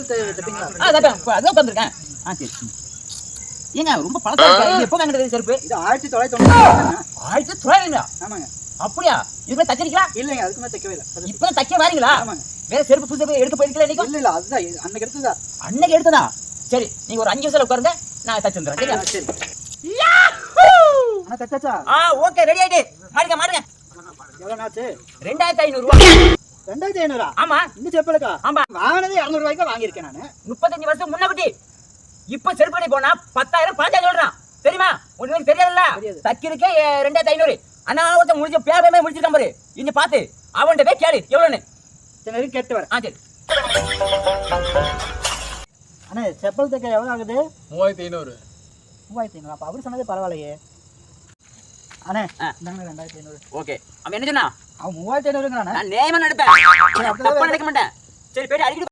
செப்பல் தைப்பீங்களா? அதான் உட்காந்துருக்கேன். சரி. ஏங்க ரொம்ப பழசா இருக்கு. எப்போ வாங்கினது செருப்பு? இது 1990. 1900? ஆமாங்க. அப்படியா? இதுக்கு தச்சிருக்கீங்களா? இல்லைங்க, அதுக்குமே தைக்கவே இல்லை. இப்போ தைக்க வரீங்களா? ஆமாங்க. வேற செருப்பு புதுசா எடுக்க போயிருக்கீங்களா இன்னைக்கு? இல்ல அதுதான் அன்னைக்கு எடுத்ததா. அன்னைக்கு எடுத்ததா? சரி, நீங்க ஒரு 5 நிமிஷம் உட்காருங்க, நான் தச்சு வந்துடுறேன். சரியா? சரி. அண்ணா தச்சாச்சா? ஓகே, ரெடி ஆயிட்டு. மாடுங்க. எவ்வளவு ஆச்சு? 2500 ரூபாய். 2500? ஆமா. இந்த செப்பலுக்கா? ஆமா. வாங்கினது 200 ரூபாய்க்கு வாங்கியிருக்கேன் நானு. 35 வருஷம் முன்னாடி. இப்ப செருப்பு கடை போனா 10,000 15,000 சொல்றான். தெரியுமா? உங்களுக்கு தெரியல. தக்கிருக்கே 2500. அனாவத்த முடிஞ்ச பேபமே முடிச்சிருக்கான் பாரு. இங்க பாத்து அவன்கிட்ட போய் கேளு எவ்வளவுன்னு. சரி கேட்டு வரேன். சரி. அண்ணா செப்பல் தைக்க எவ்வளவு ஆகுது? 3500. 3500. அப்ப அவரு சொன்னதே பரவாயில்லையே. அண்ணே இந்தாங்க 2500. ஓகே. அவன் என்ன சொன்னா? அவன் 3500ங்கறானே. நான் நேமா நடப்பேன். அப்ப நினைக்க மாட்டேன். சரி போய் அடிக்கடி